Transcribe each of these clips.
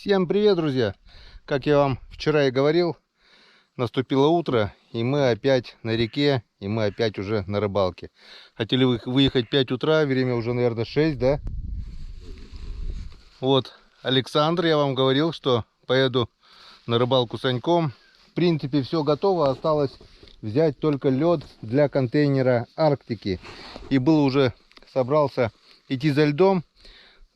Всем привет, друзья! Как я вам вчера и говорил, наступило утро, и мы опять на реке, и мы опять уже на рыбалке. Хотели выехать 5 утра, время уже, наверное, 6, да? Вот, Александр, я вам говорил, что поеду на рыбалку с Саньком. В принципе, все готово, осталось взять только лед для контейнера Арктики. И был уже, собрался идти за льдом.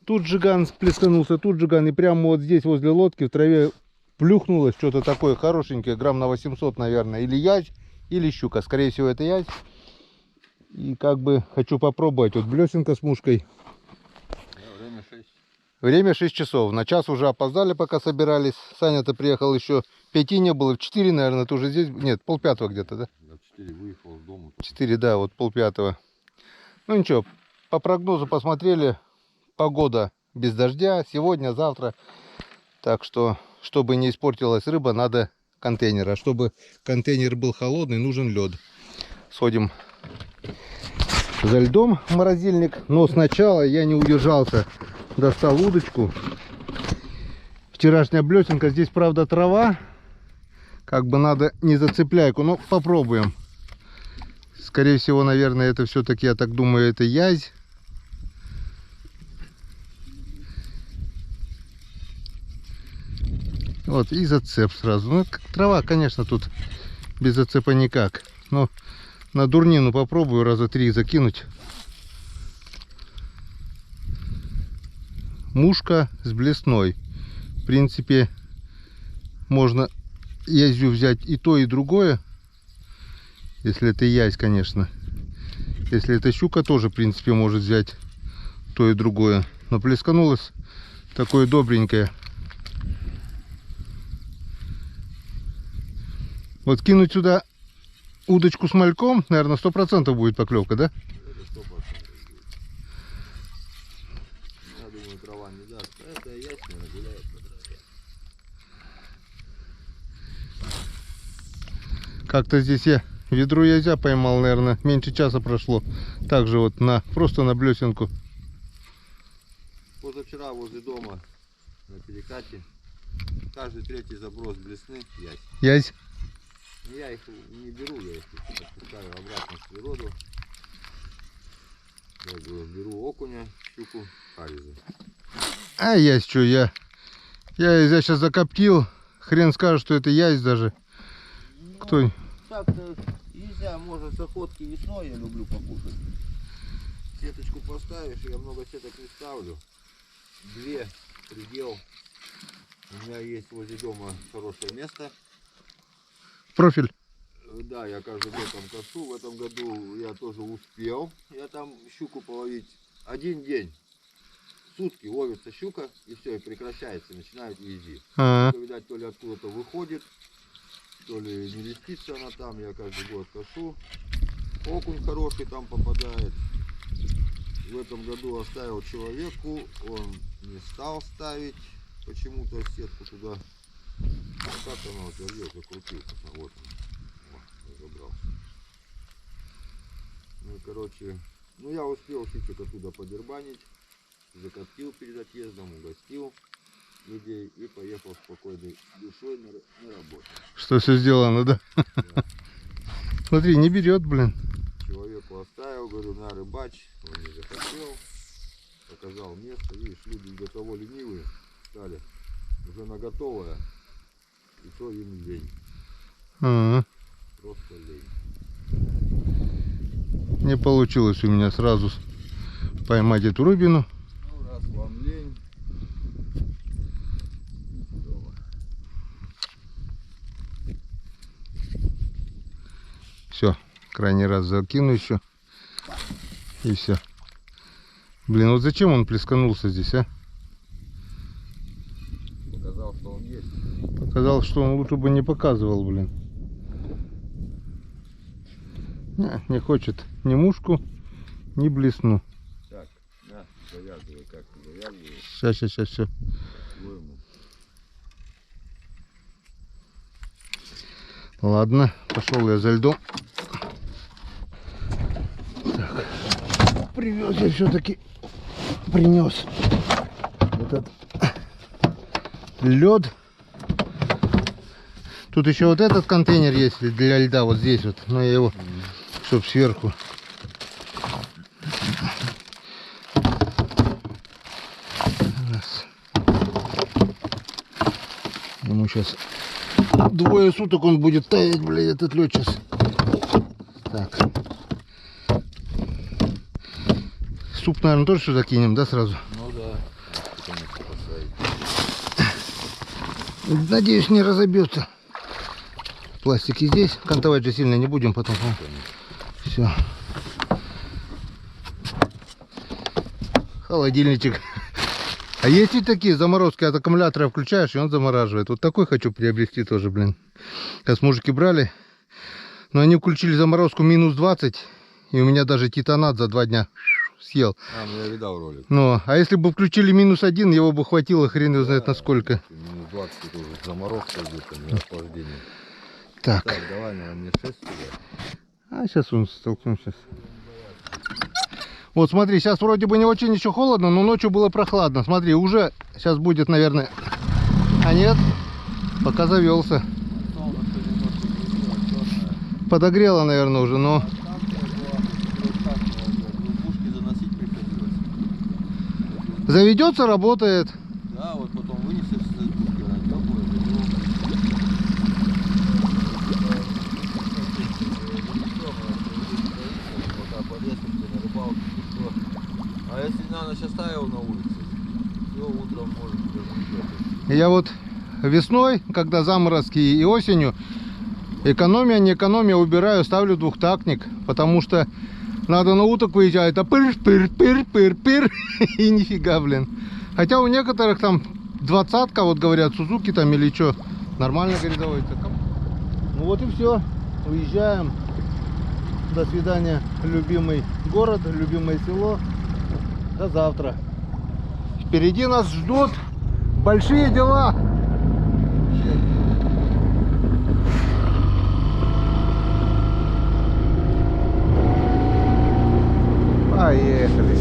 Тут жиган плесканулся, тут жиган, и прямо вот здесь возле лодки в траве плюхнулось что-то такое хорошенькое, грамм на 800, наверное, или язь, или щука. Скорее всего, это язь. И как бы хочу попробовать. Вот блесенка с мушкой. Время 6. Время 6 часов. На час уже опоздали, пока собирались. Саня-то приехал еще 5 не было, в 4, наверное, ты уже здесь. Нет, полпятого где-то, да? Я в 4 выехал с дома. 4, да, вот полпятого. Ну ничего, по прогнозу посмотрели. Погода без дождя сегодня, завтра. Так что, чтобы не испортилась рыба, надо контейнер. А чтобы контейнер был холодный, нужен лед. Сходим за льдом в морозильник. Но сначала я не удержался. Достал удочку. Вчерашняя блесенка. Здесь, правда, трава. Как бы надо не зацепляйку. Но попробуем. Скорее всего, наверное, это все-таки, я так думаю, это язь. Вот, и зацеп сразу. Ну, трава, конечно, тут без зацепа никак. Но на дурнину попробую раза 3 закинуть. Мушка с блесной. В принципе, можно язью взять и то, и другое. Если это язь, конечно. Если это щука, тоже, в принципе, может взять то и другое. Но плесканулось такое добренькое. Вот кинуть сюда удочку с мальком, наверное, 100% будет поклевка, да? Это 100% будет. Я думаю, трава не даст. Это ясно, гуляет по траве. Как-то здесь я ведро язя поймал, наверное, меньше часа прошло. Также вот просто на блесенку. Позавчера возле дома на перекате каждый третий заброс блесны ясь. Язь? Я их не беру, я их отпускаю обратно в природу. Я беру окуня, щуку, харизы. А язь что, я сейчас закоптил. Хрен скажет, что это язь даже. Ну, Кто? Так-то нельзя, можно с охотки весной, я люблю покушать. Сеточку поставишь, я много сеток не ставлю. 2 предел. У меня есть возле дома хорошее место. Профиль. Да, я каждый год там кошу. В этом году я тоже успел. Я там щуку половить 1 день. Сутки ловится щука, и все, и прекращается, начинает вези. Видать, то ли откуда-то выходит, то ли не листится она там. Я каждый год кошу. Окунь хороший там попадает. В этом году оставил человеку, он не стал ставить почему-то сетку туда. А как оно зовет, закрутился, вот он, разобрался. Ну, короче, я успел щучек оттуда подербанить, закоптил перед отъездом, угостил людей и поехал спокойной душой на работу. Что все сделано, да? Да. Смотри, не берет, блин. Человеку оставил, говорю, на рыбачь, он не захотел, показал место, видишь, люди до того ленивые стали, уже на готовое. И то им лень. Просто лень. Не получилось у меня сразу поймать эту рыбину. Ну, раз вам лень. Все, крайний раз закину еще. И все. Блин, вот зачем он плесканулся здесь, а? Показал, что он есть. Показал, что он лучше бы не показывал, блин. Не хочет ни мушку, ни блесну. Так, на, завязывай, как завязывай. Сейчас, все. Ладно, пошел я за льдом. Так. Привез я все-таки. Принес этот лед. Тут еще вот этот контейнер есть для льда, вот здесь вот, но я его, чтоб сверху. Раз. Ему сейчас 2 суток он будет таять, блядь, этот лед сейчас. Так. Суп, наверное, тоже сюда кинем, да, сразу? Ну да. Надеюсь, не разобьется. Пластики здесь. Кантовать же сильно не будем, потом. Все. Холодильничек. А есть ведь такие заморозки от аккумулятора, включаешь, и он замораживает. Вот такой хочу приобрести тоже, блин. Сейчас мужики брали. Но они включили заморозку минус 20. И у меня даже титанат за 2 дня съел. А, ну я видал ролик. Ну, а если бы включили минус 1, его бы хватило хрен его знает насколько. Минус 20 это уже заморозка где-то, не охлаждение. Так. Так, давай, наверное, мне 6 сюда. А сейчас он столкнемся. Вот смотри, сейчас вроде бы не очень еще холодно, но ночью было прохладно. Смотри, уже сейчас будет, наверное. А нет, пока завелся. Подогрело, наверное, уже, но... Заведется, работает. Да, вот потом вынесешь с бушки, она теплая, пока порезался на рыбалку. А если на ночь оставил на улице, все, утром может быть. Я вот весной, когда заморозки, и осенью, экономия, не экономия, убираю, ставлю двухтактник, потому что надо на уток выезжать, а пыр-пыр-пыр-пыр-пыр, и нифига, блин. Хотя у некоторых там 20-ка, вот говорят, Сузуки там или что, нормально, говорит, заводится. Ну вот и все, уезжаем. До свидания, любимый город, любимое село. До завтра. Впереди нас ждут большие дела. Поехали.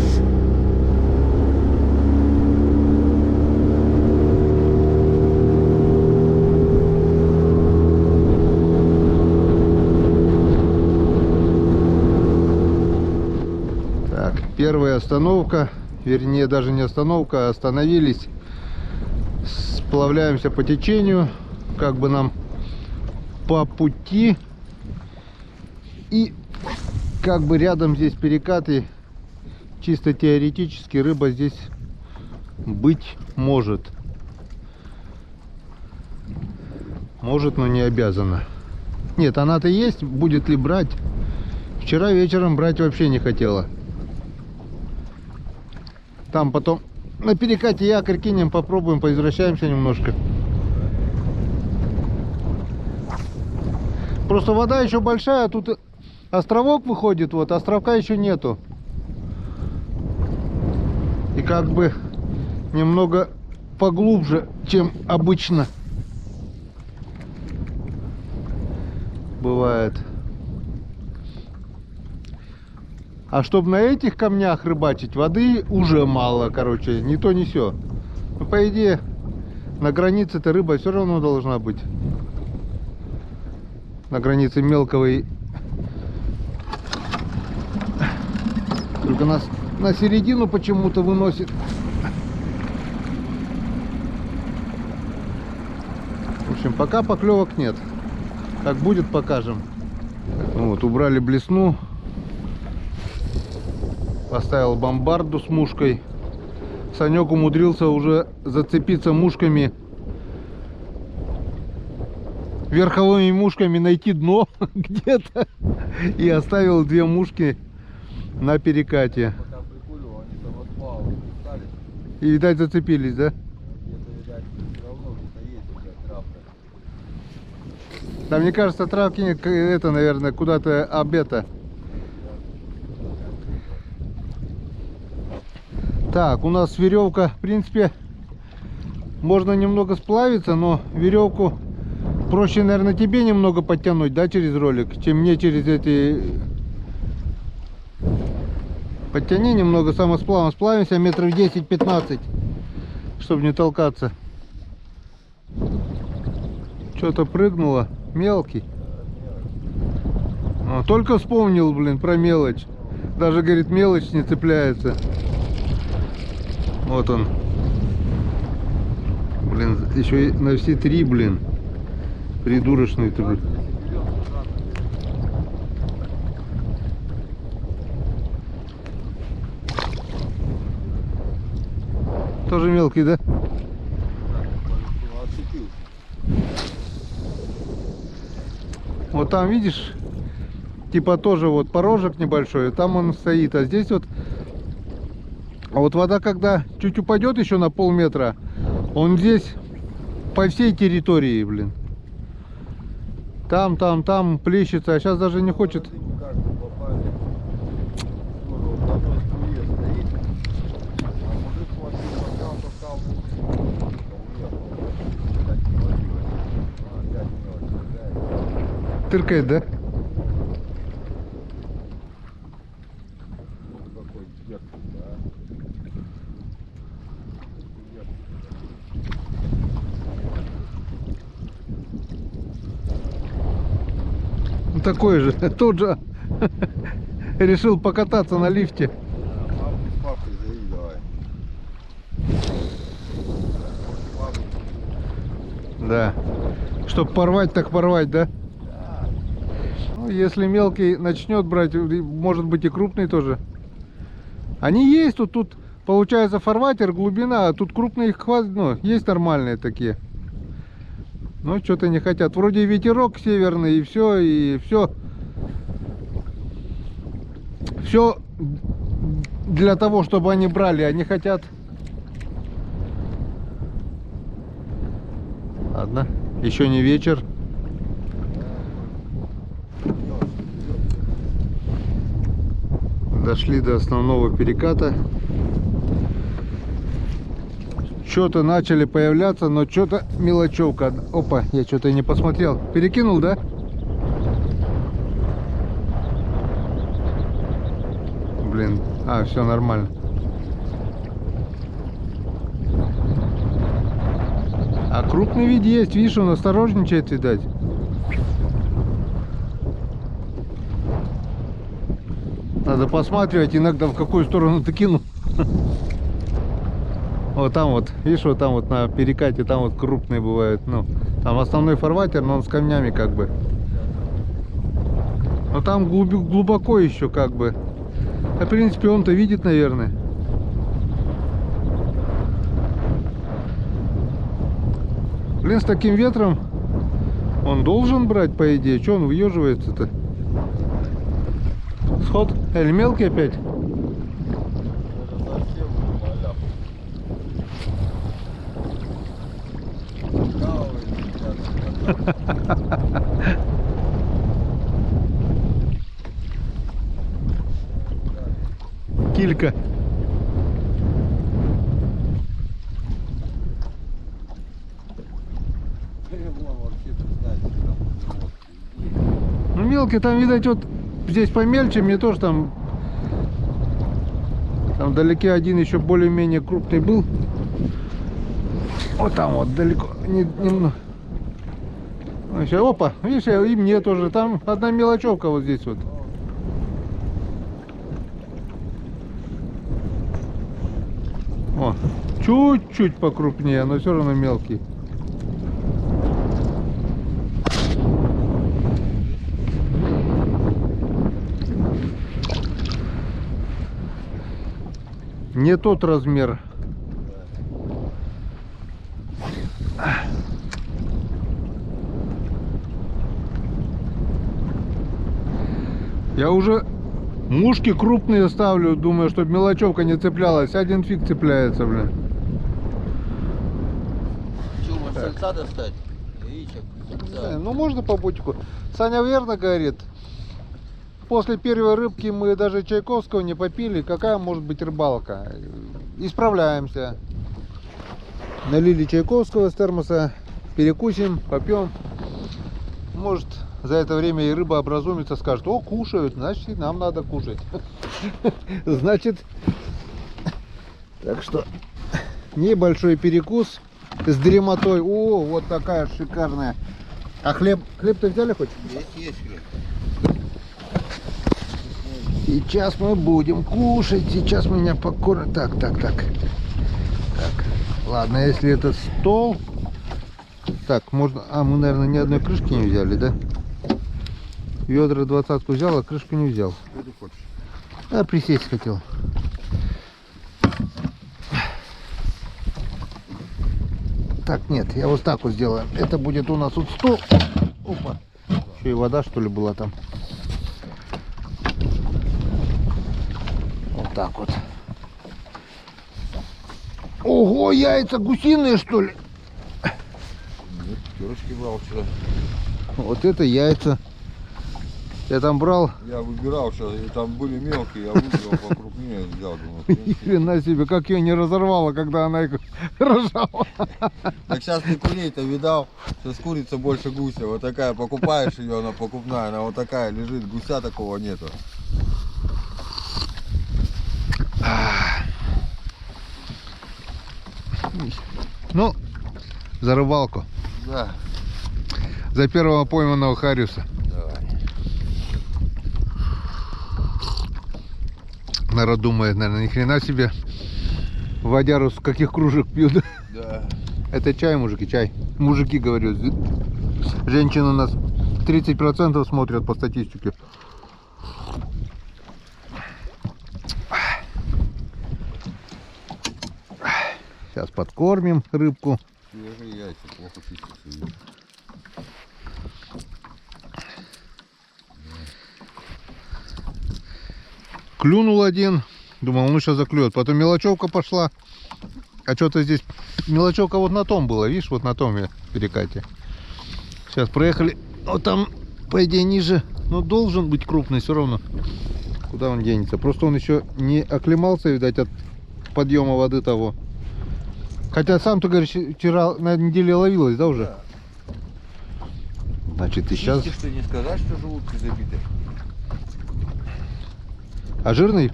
Так, первая остановка, вернее даже не остановка, а остановились. Сплавляемся по течению, как бы нам по пути. И как бы рядом здесь перекаты. Чисто теоретически рыба здесь быть может. Может, но не обязана. Нет, она-то есть. Будет ли брать? Вчера вечером брать вообще не хотела. Там потом на перекате якорь кинем, попробуем, поизвращаемся немножко. Просто вода еще большая, тут островок выходит, вот, островка еще нету. И как бы немного поглубже, чем обычно бывает. А чтобы на этих камнях рыбачить, воды уже мало, короче, не то не сё. Ну, по идее, на границе-то рыба все равно должна быть. На границе мелкого и... Только нас на середину почему-то выносит. В общем, пока поклевок нет. Как будет, покажем. Вот, убрали блесну. Поставил бомбарду с мушкой. Санек умудрился уже зацепиться мушками, верховыми мушками, найти дно где-то. И оставил 2 мушки на перекате. И, видать, зацепились, да? Да, мне кажется, травки, это, наверное, куда-то обета. Так, у нас веревка, в принципе, можно немного сплавиться, но веревку проще, наверное, тебе немного подтянуть, да, через ролик, чем мне через эти... Подтяни немного самосплавом, сплавимся метров 10-15, чтобы не толкаться. Что-то прыгнуло. Мелкий. Только вспомнил, блин, про мелочь. Даже, говорит, мелочь не цепляется. Вот он. Блин, еще и на все три, блин. Придурочный ты, блин. Тоже мелкий, да? Вот там, видишь, типа тоже вот порожек небольшой, там он стоит, а здесь вот, а вот вода, когда чуть упадет еще на полметра, он здесь по всей территории, блин. Там плещется, а сейчас даже не хочет. Тыркает, да? Такой же, тот же решил покататься на лифте. Да. Чтоб порвать, так порвать, да? Ну, если мелкий начнет брать, может быть и крупный тоже. Они есть, тут получается фарватер, глубина, а тут крупные их хватит, ну, есть нормальные такие. Но что-то не хотят. Вроде ветерок северный и все, и все. Все для того, чтобы они брали, они хотят. Ладно, еще не вечер. Дошли до основного переката. Что-то начали появляться, но что-то мелочевка. Опа, я что-то не посмотрел. Перекинул, да? Блин, все нормально. А крупный вид есть, видишь, он осторожничает, видать. Надо посматривать иногда, в какую сторону ты кинул. Вот там вот, видишь, вот там вот на перекате, там вот крупные бывают. Ну, там основной фарватер, но он с камнями как бы. Но там глубоко еще как бы. А в принципе он-то видит, наверное. Блин, с таким ветром он должен брать, по идее. Че он выеживается-то? Сход? Или мелкий опять? Килька. Ну мелкий там, видать, вот здесь помельче, мне тоже там вдалеке один еще более-менее крупный был. Вот там вот далеко, немного. Опа, видишь, и мне тоже. Там одна мелочевка вот здесь вот. О, чуть-чуть покрупнее, но все равно мелкий. Не тот размер. Я уже мушки крупные ставлю, думаю, чтобы мелочевка не цеплялась. Один фиг цепляется, блин. Что, может сальца достать? Яичек, сальца. Ну можно по бутику. Саня верно говорит. После первой рыбки мы даже Чайковского не попили. Какая может быть рыбалка? Исправляемся. Налили Чайковского с термоса. Перекусим, попьем. Может, за это время и рыба образумится, скажет: о, кушают, значит и нам надо кушать. Значит, так что небольшой перекус. с дремотой. О, вот такая шикарная. А хлеб-то взяли хоть? Есть хлеб. Сейчас мы будем кушать. Сейчас меня покормят. Так. Ладно, если это стол. Так, можно... А, мы, наверное, ни одной крышки не взяли, да? Ведра 20-ку взял, а крышку не взял. Что ты хочешь? А, присесть хотел. Так, нет, я вот так вот сделаю. Это будет у нас вот стол. Опа. Еще и вода, что ли, была там. Вот так вот. Ого, яйца гусиные, что ли? Нет, пятерочки брал вчера. Вот это яйца. Я там брал. Я выбирал сейчас, и там были мелкие, я выбрал покрупнее, взял. Думаю, в принципе. Хрена себе, как ее не разорвала, когда она их рожала. Так сейчас ты курей-то видал, сейчас курица больше гуся. Вот такая, покупаешь ее, она покупная, она вот такая лежит, гуся такого нету. Ну, за рыбалку. Да. За первого пойманного хариуса. Давай. Народ думает, наверное, ни хрена себе. Водяру с каких кружек пьют. Да. Это чай, мужики, чай. Мужики, говорю. Женщины у нас 30% смотрят по статистике. Сейчас подкормим рыбку. Свежие яйца, плохо чистятся. Клюнул один. Думал, ну сейчас заклюет. Потом мелочевка пошла. А что-то здесь... Мелочевка вот на том была, видишь, вот на том перекате. Сейчас проехали. Вот там, по идее, ниже. Но должен быть крупный все равно. Куда он денется? Просто он еще не оклемался, видать, от подъема воды того. Хотя сам ты говоришь, вчера на неделе ловилась, да, уже? Да. Значит, ты сейчас... Чистишь, ты не сказать, что желудки забиты. А жирный?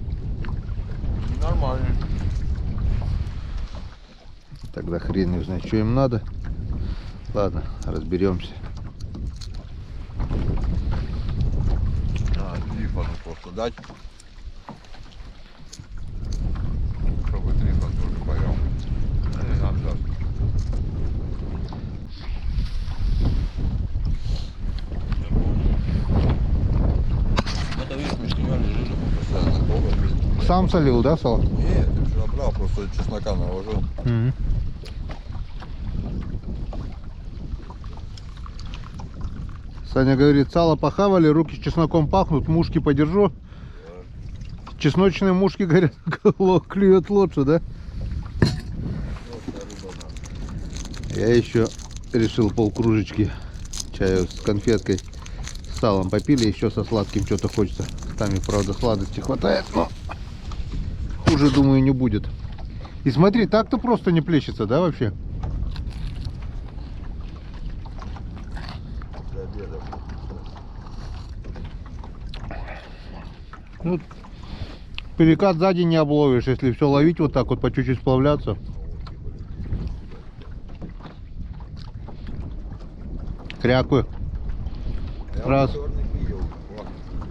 Нормально. Тогда хрен не знает, что им надо. Ладно, разберемся. Трифону просто дать. Чтобы трифон тоже поел. Не надо. Это видишь, между ними лежит постоянно долго. Сам солил, да, сало? Нет, я вчера брал, просто чеснока наложил. Мгм. Саня говорит, сало похавали, руки с чесноком пахнут, мушки подержу. Чесночные мушки, говорят, клюет лучше, да? Я еще решил полкружечки чаю с конфеткой, с салом попили, еще со сладким что-то хочется. Там и правда сладости хватает, но хуже, думаю, не будет. И смотри, так-то просто не плещется, да, вообще? До обеда. Ну, перекат сзади не обловишь, если все ловить вот так вот, по чуть-чуть сплавляться. Крякую. Я Раз. черный видел.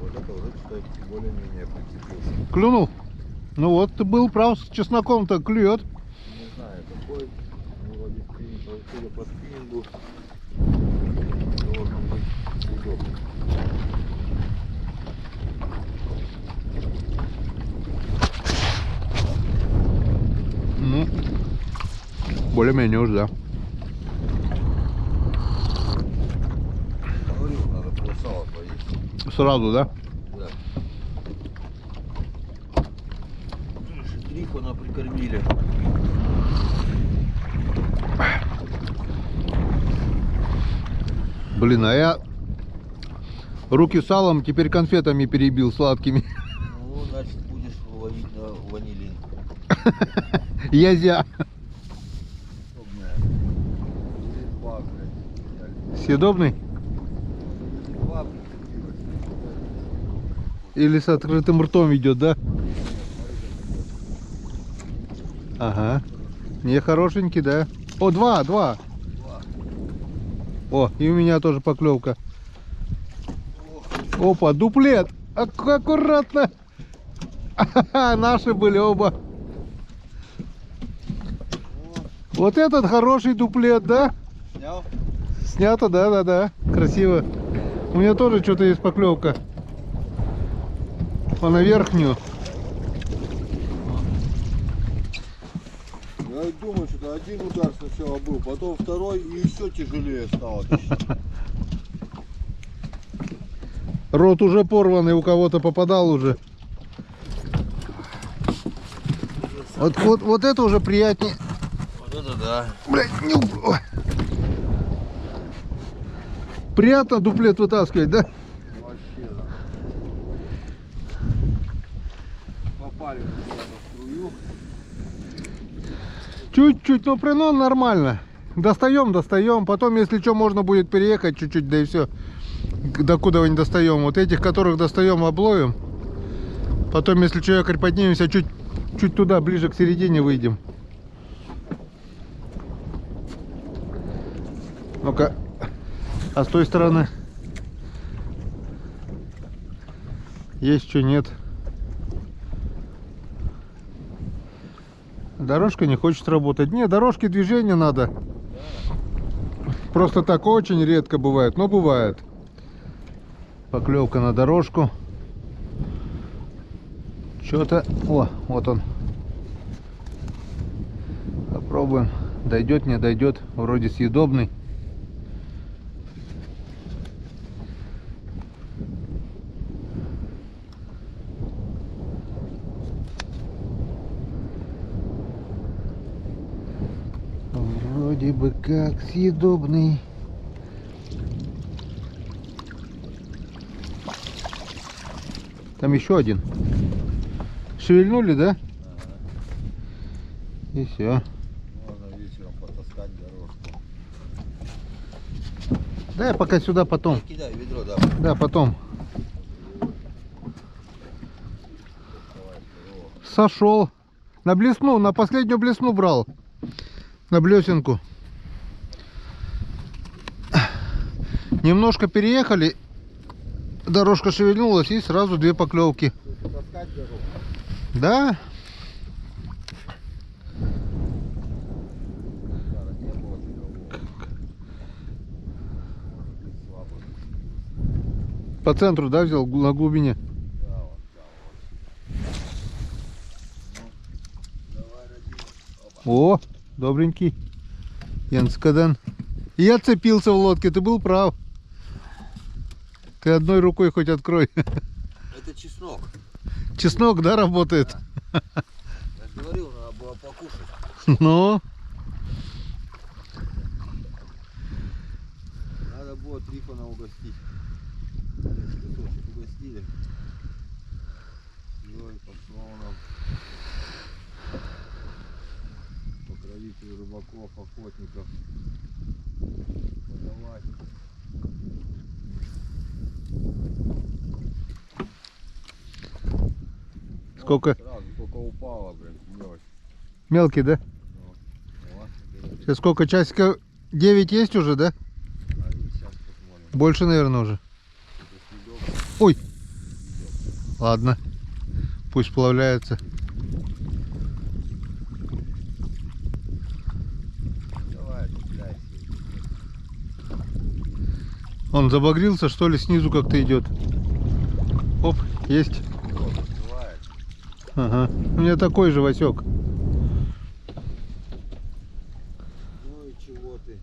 Вот это уже, кстати, более-менее прицепился. Клюнул? Ну вот, ты был прав, с чесноком-то клюет. Не знаю, какой. Ну, вроде спиннинг, судя по спиннингу, должен быть удобный. Ну, более-менее уже, да. Говорил, надо было сало поесть. Сразу, да? Да. Трифона прикормили. Блин, а я руки салом теперь конфетами перебил сладкими. Ну, значит, будешь ловить на ванилин. Язя. Съедобный? Или с открытым ртом идет, да? Ага. Не хорошенький, да? О, два. Два. О, и у меня тоже поклевка. Опа, дуплет. Аккуратно. Наши были оба. Вот этот хороший дуплет, да? Снял? Снято, да. Красиво. У меня тоже что-то есть поклевка. На верхнюю. Я и думаю, что один удар сначала был, потом второй, и еще тяжелее стало. Рот уже порванный, у кого-то попадал уже. Вот это уже приятнее. Вот это да. Блядь, ой. Приятно дуплет вытаскивать, да? Вообще, да. Попали в струю. Чуть-чуть, но принон нормально. Достаем. Потом, если что, можно будет переехать чуть-чуть, да и все. Докуда не достаем. Вот этих, которых достаем, обловим. Потом, если что, якорь поднимемся, чуть туда, ближе к середине выйдем. Ну-ка. А с той стороны есть что, нет? Дорожка не хочет работать. Не, дорожки движения надо. Просто так очень редко бывает, но бывает. Поклевка на дорожку. Что-то... О, вот он. Попробуем. Дойдет, не дойдет. Вроде съедобный. Вроде бы как съедобный. Там еще один. Шевельнули, да? И все. Можно вечером потаскать дорожку. Да, я пока сюда потом. Кидай ведро, да. Да, потом. Сошел. На блесну, на последнюю блесну брал. На блесенку. Немножко переехали. Дорожка шевельнулась и сразу две поклевки. Таскать дорогу. Да? По центру, да, взял на глубине? Да, вот. Ну, давай, родимый. О, добренький. Янскаден. Я отцепился в лодке, ты был прав. Ты одной рукой хоть открой. Это чеснок. Чеснок, да, работает? Я же говорил, надо было покушать. Ну, Надо было Трифона угостить. Кусочек угостили. Ой, пошло нам. Покровитель рыбаков, охотников. Подавать. сколько? Сразу только упало, блин, мелочь. Мелкий, да? Сейчас сколько? Часика 9 есть уже, да? Сейчас посмотрим. Больше, наверное, уже. Ой! Ладно. Пусть сплавляется. Давай, цепляйся. Он забагрился, что ли, снизу как-то идет. Оп, есть. Вот, открывает. Ага. У меня такой же, Васек. Ну и чего ты? Не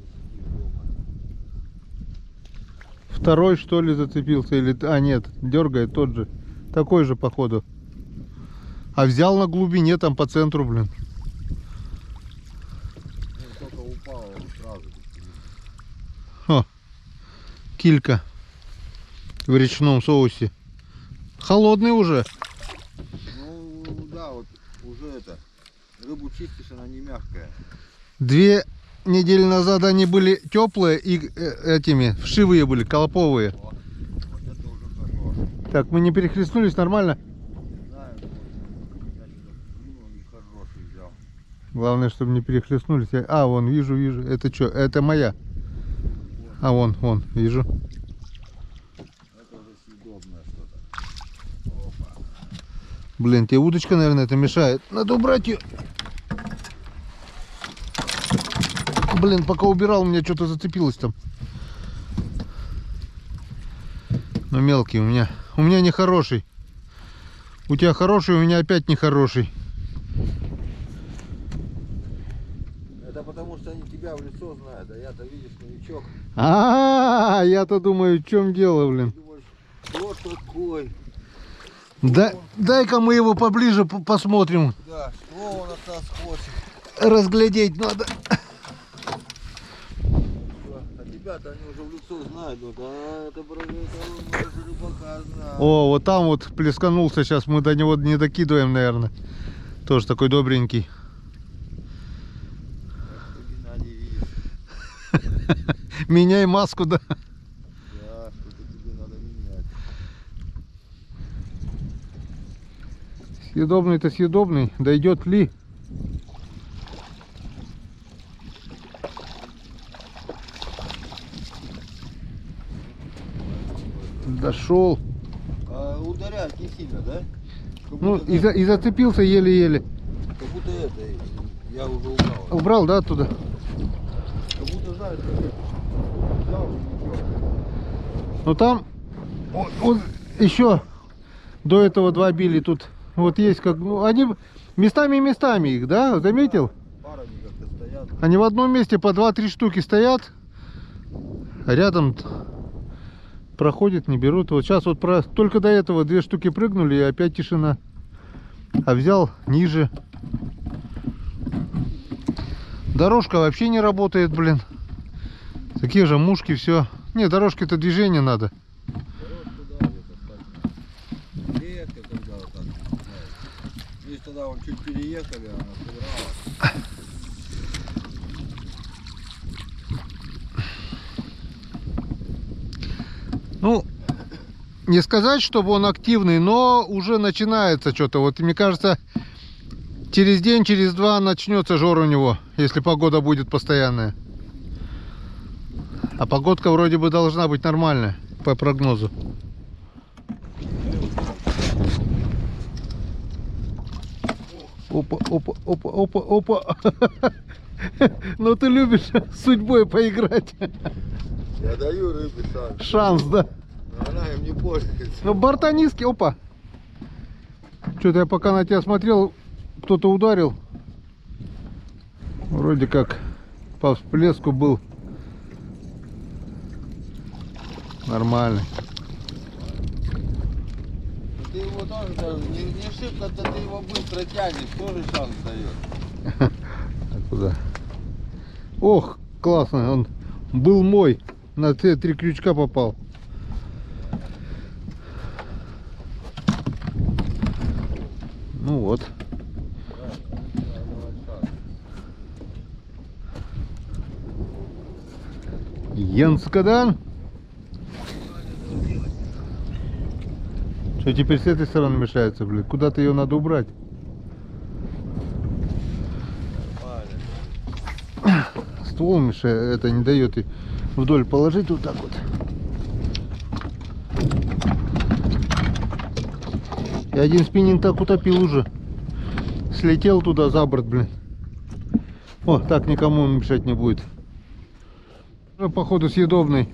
сиди дома. Второй, что ли, зацепился? Или... А, нет, дергает тот же. Такой же, походу. А взял на глубине, там по центру, блин. Ну, только упало, он сразу. О, килька в речном соусе. Холодный уже. Ну, да, вот уже это. Рыбу чистишь, она не мягкая. 2 недели назад они были теплые и этими вшивые были, колоповые. Вот это уже хорошо. Так, мы не перехлестнулись, нормально? Не знаю, вот, я что-то плюнул и хороший взял. Главное, чтобы не перехлестнулись. А, вон, вижу. Это что? Это моя. А, вон, вижу. Это уже съедобное что-то. Опа. Блин, тебе удочка, наверное, это мешает. Надо убрать ее. Блин, пока убирал, у меня что-то зацепилось там. Но мелкий у меня. У меня нехороший. У тебя хороший, у меня опять нехороший. Это потому что они тебя в лицо знают, а я-то, видишь, новичок. Я-то думаю, в чем дело, блин. Думаешь, кто такой? Да, дай-ка мы его поближе посмотрим. Да, что он от нас хочет? Разглядеть надо. А тебя-то они уже в лицо знают. Ну да, это рыбака знает. О, вот там вот плесканулся, сейчас мы до него не докидываем, наверное. Тоже такой добренький. Геннадий, видишь? Меняй маску, да. Да, что-то тебе надо менять. Съедобный-то съедобный. Дойдет ли? Дошел. А ударять не сильно, да? Как Ну, будто, и зацепился еле-еле. как будто это, я уже убрал. Убрал, да, оттуда? Как будто, знаешь, взял и ничего. Ну там вот еще до этого два били тут. Вот есть как, ну, они местами их, да, заметил? Парами как-то стоят. Они в одном месте по 2-3 штуки стоят, а рядом проходят, не берут. Вот сейчас вот только до этого 2 штуки прыгнули, и опять тишина. А взял ниже. Дорожка вообще не работает, блин. Такие же мушки, все. Не, дорожки-то движение надо. Дорожку, да, где-то так. Редко, когда вот так, знаешь. Здесь тогда вон чуть переехали, она собирала. Ну, не сказать, чтобы он активный, но уже начинается что-то. Вот мне кажется, через день, через два начнется жор у него, если погода будет постоянная. А погодка вроде бы должна быть нормальная, по прогнозу. Опа. Ну ты любишь с судьбой поиграть. Я даю рыбе шанс. Шанс, да. Но она им не пользуется. Ну борта низкие, опа. Что-то я пока на тебя смотрел, кто-то ударил. Вроде как по всплеску был нормальный. Ты его тоже не шибко-то ты его быстро тянешь, тоже шанс дает. А куда? Ох, классно, он был мой. На 3 крючка попал. Ну вот. Янскадан. Что теперь с этой стороны мешается, блин? Куда-то ее надо убрать. Ствол мешает, это не дает и вдоль положить вот так вот. И один спиннинг так утопил уже. Слетел туда за борт, блин. О, так никому он мешать не будет. Уже походу съедобный.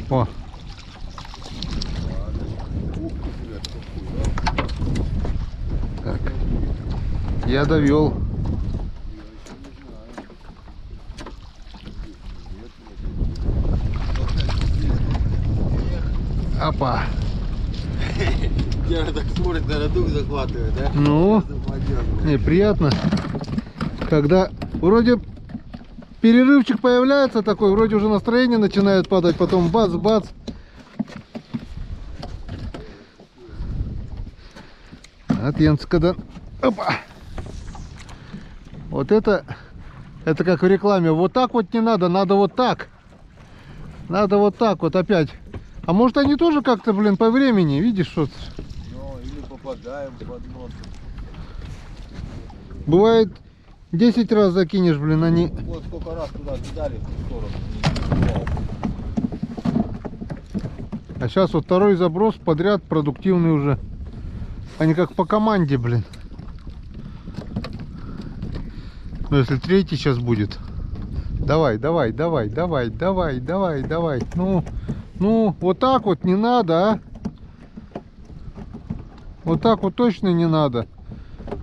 О. Так. Я довел. Опа. Я так смотрит, наверное, дух захватывает, да? Ну, не, приятно, когда вроде перерывчик появляется такой, вроде уже настроение начинает падать, потом бац-бац. От Янскадан. Опа. Вот это как в рекламе. Вот так вот не надо, надо вот так. Надо вот так вот опять. А может они тоже как-то, блин, по времени, видишь, что? Ну, или попадаем под нос. Бывает 10 раз закинешь, блин, они... Вот сколько раз туда кидали в ту сторону. Не попал. А сейчас вот второй заброс подряд продуктивный уже. Они как по команде, блин. Ну если третий сейчас будет. Давай, давай, давай, давай, давай, давай, давай. Ну, вот так вот не надо, а. Вот так вот точно не надо.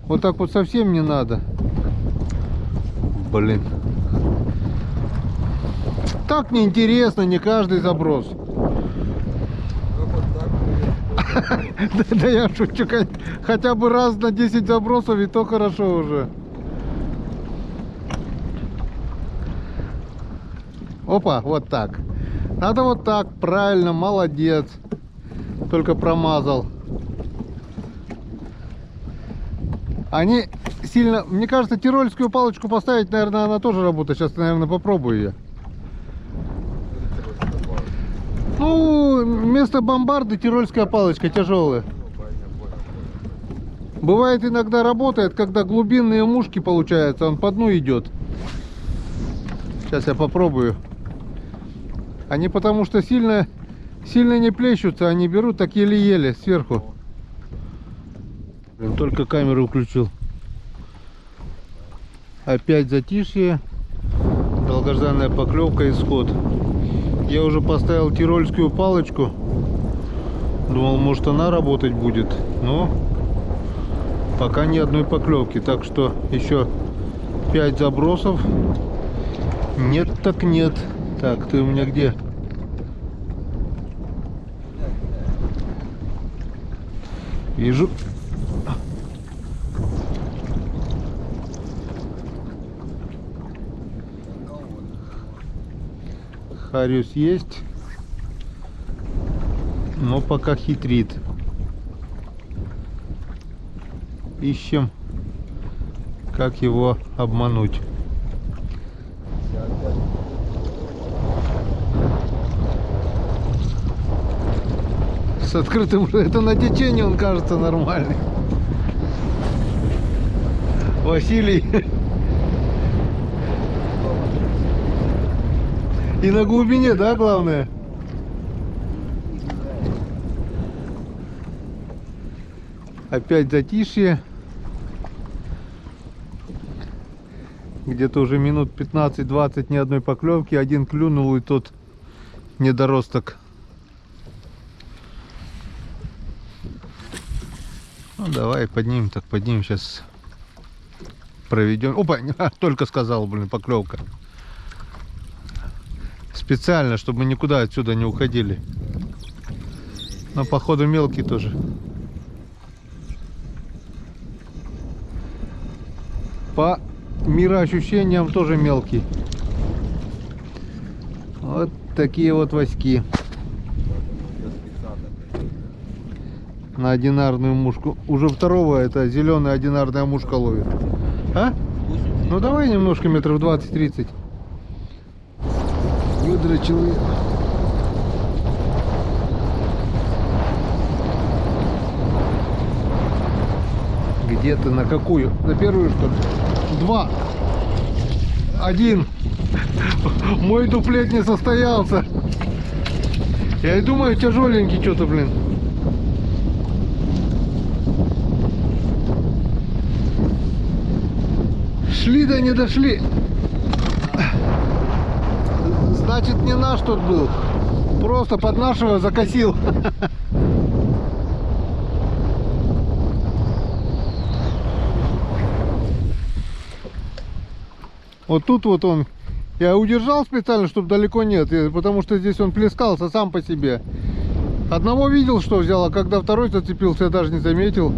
Вот так вот совсем не надо. Блин. Так неинтересно, не каждый заброс. Да я шучу, хотя бы раз на 10 забросов, и то хорошо уже. Опа, вот так. Надо вот так, правильно, молодец. Только промазал. Они сильно... Мне кажется, тирольскую палочку поставить, наверное, она тоже работает. Сейчас, наверное, попробую ее. Ну, вместо бомбарды тирольская палочка тяжелая. Бывает иногда работает, когда глубинные мушки получаются, он по дну идет. Сейчас я попробую. Они потому что сильно не плещутся, они берут так еле-еле сверху. Блин, только камеру включил. Опять затишье. Долгожданная поклевка, исход. Я уже поставил тирольскую палочку. Думал, может она работать будет. Но пока ни одной поклевки. Так что еще 5 забросов. Нет так нет. Так, ты у меня где? Вижу. Хариус есть, но пока хитрит. Ищем, как его обмануть. С открытым, это на течении он кажется нормальный. Василий. И на глубине, да, главное? Опять затишье. Где-то уже минут 15-20 ни одной поклевки. Один клюнул, и тот недоросток. Ну давай поднимем, так поднимем, сейчас проведем. Опа, только сказал, блин, поклевка. Специально, чтобы мы никуда отсюда не уходили. Но походу мелкий тоже. По мироощущениям тоже мелкий. Вот такие вот васьки. На одинарную мушку. Уже второго это зеленая одинарная мушка ловит. А? Ну давай немножко метров 20-30. Выдрочил ее. Где ты, на какую? На первую, что ли? 2. 1. Мой дуплет не состоялся. Я и думаю, тяжеленький что-то, блин. Шли да не дошли. Значит, не наш тут был. Просто под нашего закосил. Вот тут вот он. Я удержал специально, чтобы далеко нет. Потому что здесь он плескался сам по себе. Одного видел, что взял, а когда второй зацепился, я даже не заметил.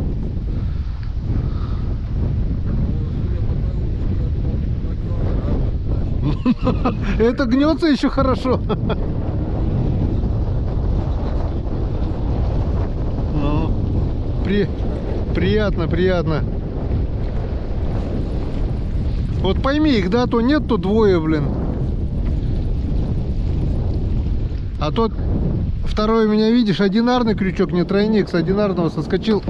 Это гнется еще хорошо. Ну, приятно, приятно. Вот пойми их, да, то нет, то двое, блин. А тот второй у меня, видишь, одинарный крючок, не тройник, с одинарного соскочил.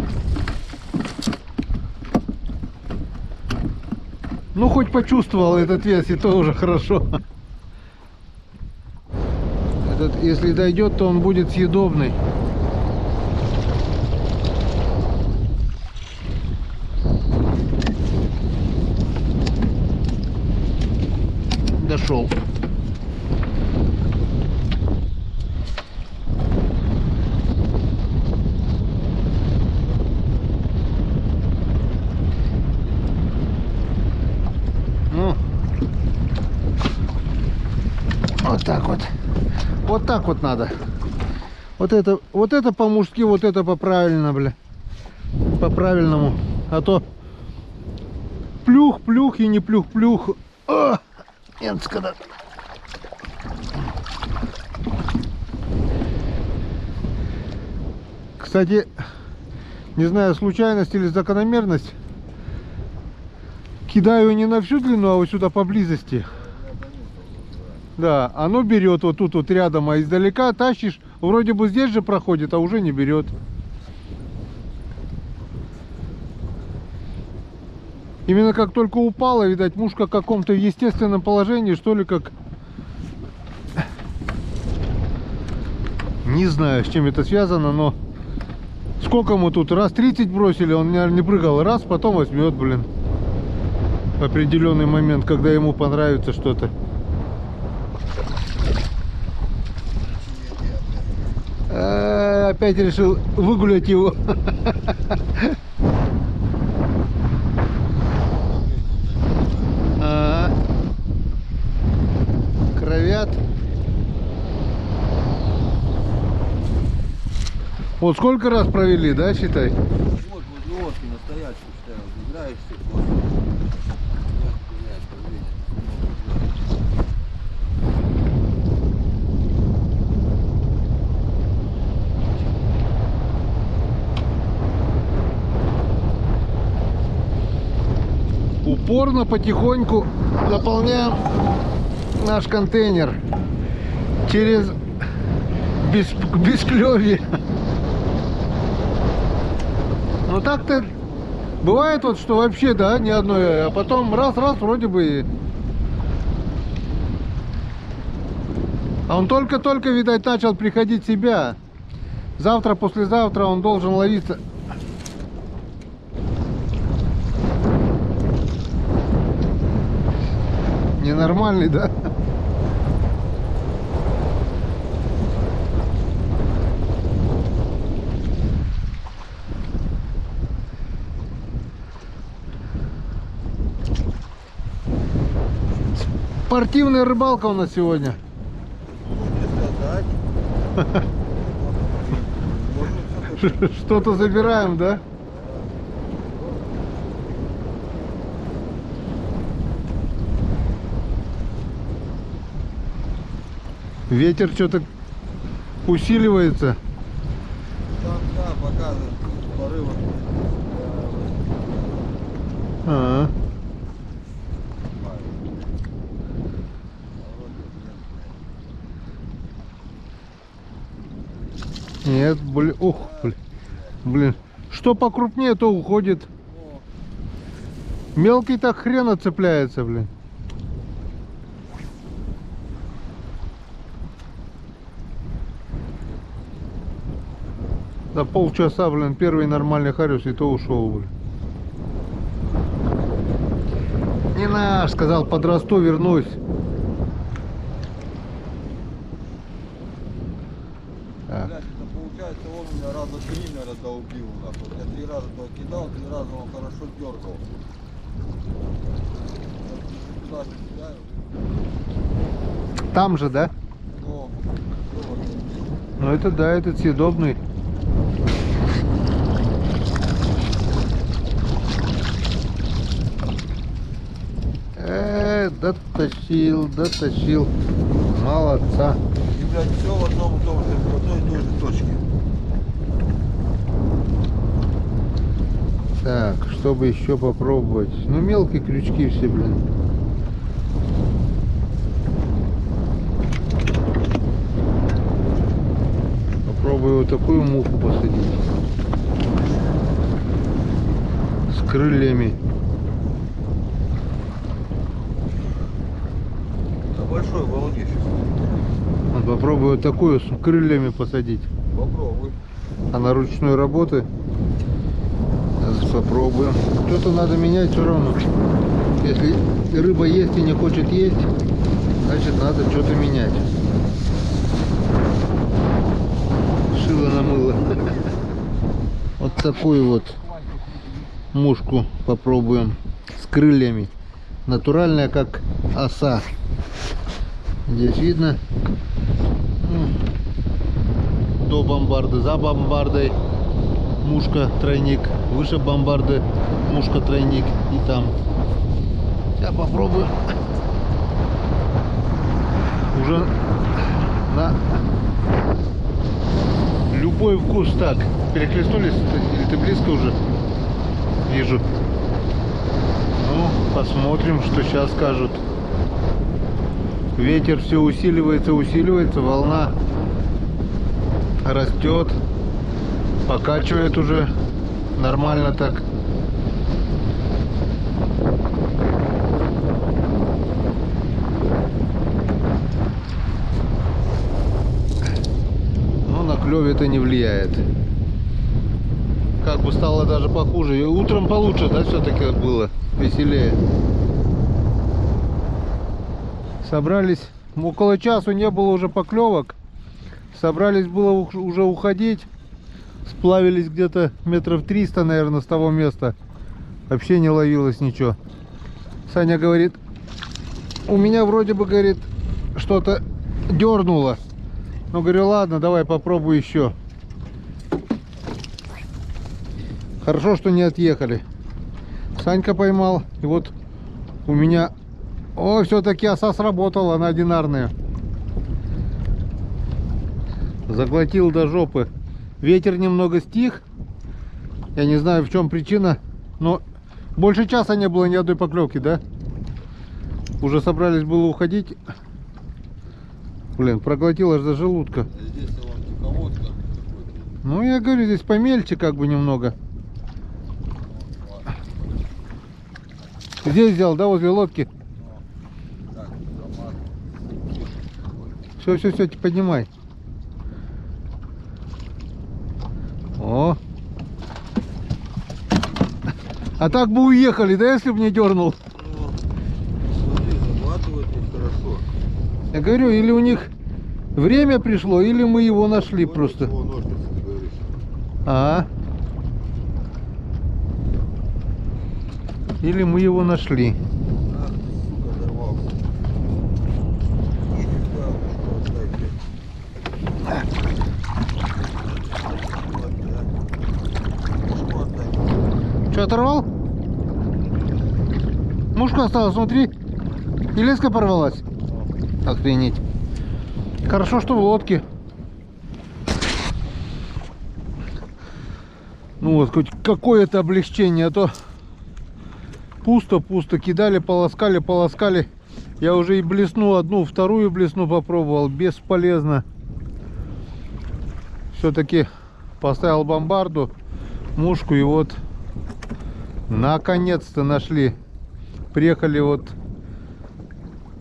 Ну, хоть почувствовал этот вес, и то уже хорошо. Этот, если дойдет, то он будет съедобный. Дошел. Ну, вот так вот. Вот так вот надо. Вот это по-мужски, вот это по-правильно, бля. По-правильному. А то плюх-плюх и не плюх-плюх. О! Когда... Кстати, не знаю, случайность или закономерность, кидаю не на всю длину, а вот сюда поблизости. Да, оно берет вот тут вот рядом, а издалека тащишь, вроде бы здесь же проходит, а уже не берет. Именно как только упала, видать, мушка в каком-то естественном положении, что ли, как... Не знаю, с чем это связано, но... Сколько мы тут? Раз 30 бросили, он, наверное, не прыгал. Раз, потом возьмет, блин. В определенный момент, когда ему понравится что-то. Опять решил выгулять его. Кровят. Вот сколько раз провели, да, считай? Вот возле лодки настоящий стоял. Играешься просто. Упорно, потихоньку наполняем наш контейнер через бесклёвье. Ну так-то бывает вот, что вообще, да, ни одной, а потом раз-раз вроде бы. А он только-только, видать, начал приходить в себя. Завтра, послезавтра он должен ловиться. Ненормальный, да? Спортивная рыбалка у нас сегодня. Что-то забираем, да? Ветер что-то усиливается. Там, да, показывает порывы. А-а. Нет, блин, ух, блин. Что покрупнее, то уходит. Мелкий так хрена цепляется, блин. За полчаса, блин, первый нормальный харюс, и то ушел, блин. Не наш, сказал, подрасту, вернусь. Так. Блядь, это получается, он меня раза 3, наверное, долбил. Нахуй. Я 3 раза туда кидал, 3 раза он хорошо дергал. Там же, да? О, Ну это да, этот съедобный. Дотащил. Молодца. и, блядь, все в одном и том же, в одной и той же точке. Так, чтобы еще попробовать. Ну, мелкие крючки все, блин. Попробую вот такую муху посадить. С крыльями. большой волнишь. Вот попробую вот такую с крыльями посадить. Попробуй. А на ручной работы сейчас попробуем. Что-то надо менять все равно. Если рыба есть и не хочет есть, значит надо что-то менять. Шило на мыло. Вот такую вот мушку попробуем с крыльями. Натуральная, как оса. Здесь видно до бомбарды, за бомбардой мушка тройник, выше бомбарды мушка тройник и там. Я попробую уже на любой вкус. Так, перехлестнулись или ты близко уже? Вижу. Ну, посмотрим, что сейчас скажут. Ветер все усиливается, волна растет, покачивает уже нормально так. Но на клёв это не влияет. Как бы стало даже похуже. И утром получше, да, все-таки было веселее. Собрались, около часу не было уже поклевок. Собрались было уже уходить. Сплавились где-то метров 300, наверное, с того места. Вообще не ловилось ничего. Саня говорит, у меня вроде бы, говорит, что-то дернуло. Ну, говорю, ладно, давай попробую еще. Хорошо, что не отъехали. Санька поймал. И вот у меня... О, все-таки оса сработала, она одинарная. Заглотил до жопы. Ветер немного стих. Я не знаю, в чем причина. Но больше часа не было ни одной поклевки, да? Уже собрались было уходить. Блин, проглотил аж до желудка. Здесь вон тиховодка. Ну, я говорю, здесь помельче как бы немного. Здесь взял, да, возле лодки? Все, поднимай. О. А так бы уехали, да, если бы не дернул? Смотри, захватывает их хорошо. Я говорю, или у них время пришло, или мы его нашли просто. Его ножницы, ты говоришь. Или мы его нашли. Ах ты, сука, дорвался. Что, оторвал? Мушка осталась внутри? И леска порвалась? Охренеть. Хорошо, что в лодке. Ну вот, хоть какое-то облегчение, а то пусто кидали, полоскали. Я уже и блесну одну, вторую блесну попробовал, бесполезно. Все-таки поставил бомбарду, мушку, и вот наконец-то нашли. Приехали вот,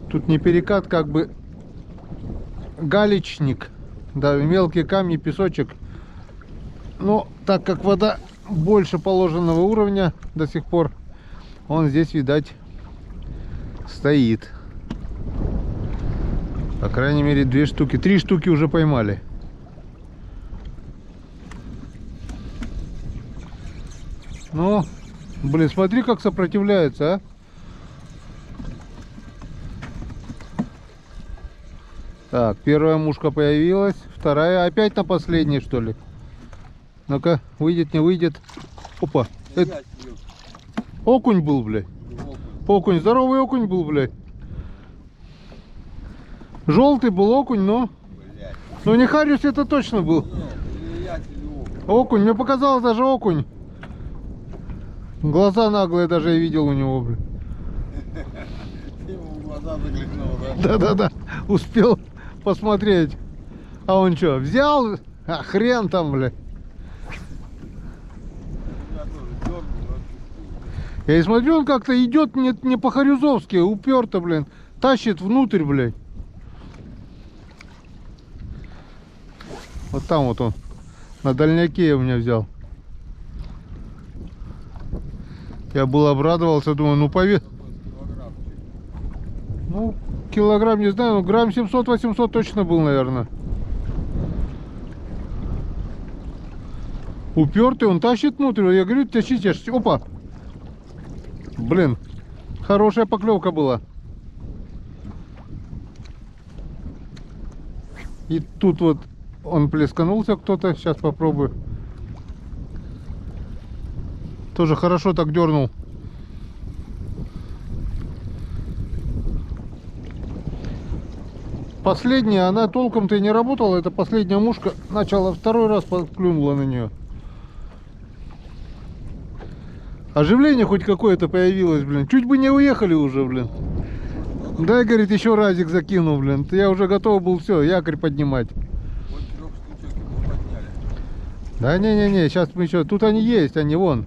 тут не перекат, как бы галечник, да, мелкие камни, песочек. Но так как вода больше положенного уровня до сих пор, он здесь, видать, стоит. По крайней мере, 2 штуки, 3 штуки уже поймали. Ну, блин, смотри, как сопротивляется, а. Так, первая мушка появилась, вторая опять на последней, что ли? Ну-ка, выйдет, не выйдет. Опа. Это... Окунь был, блядь. Окунь, здоровый окунь был, блядь. Желтый был окунь, но... Ну не Хариус, это точно был. Окунь, мне показалось даже окунь. Глаза наглые даже я видел у него, блядь. Ты ему в глаза заглянул, да? Да-да-да, успел посмотреть. А он что, взял? А хрен там, блядь. Я и смотрю, он как-то идет не по-харюзовски, уперто, блин. Тащит внутрь, блядь. Вот там вот он. На дальняке у меня взял. Я был обрадовался, думаю, ну повес. Ну, килограмм, не знаю, ну грамм 700-800 точно был, наверное. Упертый, он тащит внутрь. Я говорю, тащите. Опа! Блин, хорошая поклевка была. И тут вот он плесканулся кто-то. Сейчас попробую. Тоже хорошо так дернул. Последняя, она толком-то и не работала. Это последняя мушка. Начала второй раз, клюнула на нее. Оживление хоть какое-то появилось, блин. Чуть бы не уехали уже, блин. Дай, говорит, еще разик закину, блин. Я уже готов был все, якорь поднимать. Да не-не-не, сейчас мы еще... Тут они есть, они вон.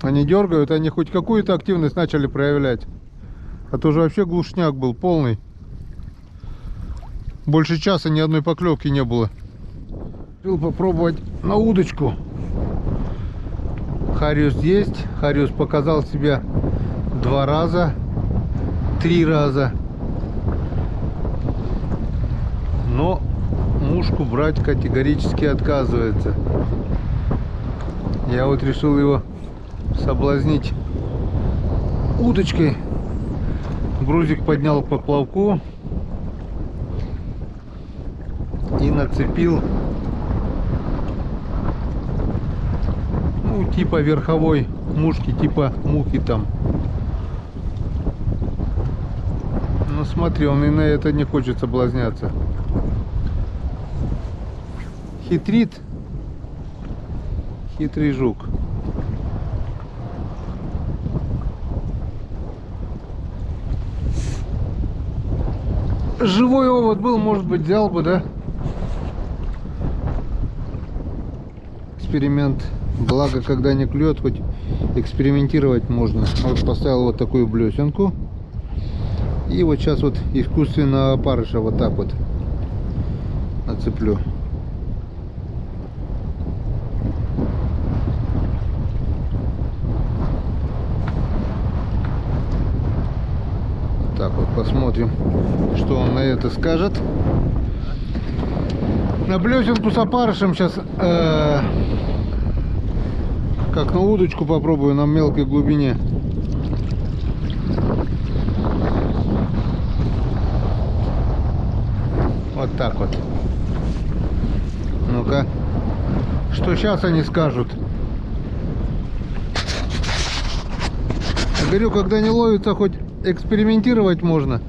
Они дергают, они хоть какую-то активность начали проявлять. А то же вообще глушняк был полный. Больше часа ни одной поклевки не было. Решил попробовать на удочку. Хариус есть. Хариус показал себя 2 раза. 3 раза. Но мушку брать категорически отказывается. Я вот решил его соблазнить удочкой. Грузик поднял к поплавку и нацепил, ну, типа верховой мушки, типа мухи там. Ну смотри, он и на это не хочет соблазняться. Хитрит. Хитрый жук. Живой овод был, может быть, взял бы, да? Эксперимент. Благо, когда не клюет, хоть экспериментировать можно. Вот поставил вот такую блесенку. И вот сейчас вот искусственно опарыша вот так вот нацеплю. Так вот, посмотрим, что он на это скажет. На блесенку с опарышем сейчас как на удочку попробую на мелкой глубине. Вот так вот. Ну-ка, что сейчас они скажут? Я говорю, когда не ловится, хоть экспериментировать можно.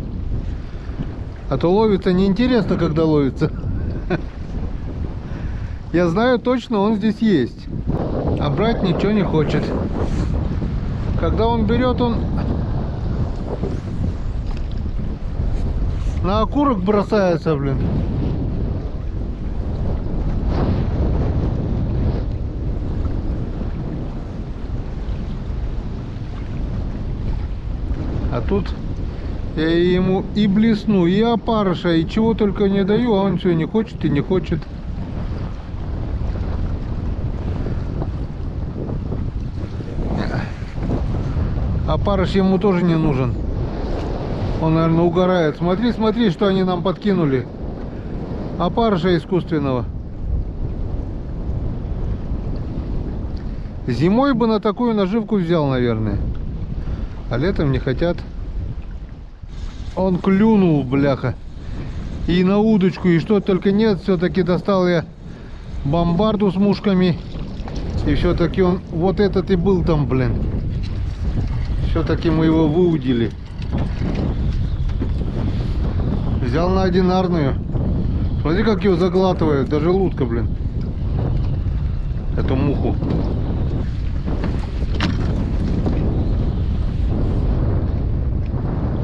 А то ловится неинтересно, когда ловится. Я знаю точно, он здесь есть. А брать ничего не хочет. Когда он берет, он на окурок бросается, блин. А тут я ему и блесну, и опарыша, и чего только не даю, а он все не хочет и не хочет. Опарыш ему тоже не нужен. Он, наверное, угорает. Смотри, смотри, что они нам подкинули. Опарыша искусственного. Зимой бы на такую наживку взял, наверное. А летом не хотят. Он клюнул, бляха. И на удочку, и что только нет. Все-таки достал я бомбарду с мушками. И все-таки он, вот этот и был там, блин. Все-таки мы его выудили. Взял на одинарную. Смотри, как его заглатывает. Даже лутка, блин. Эту муху.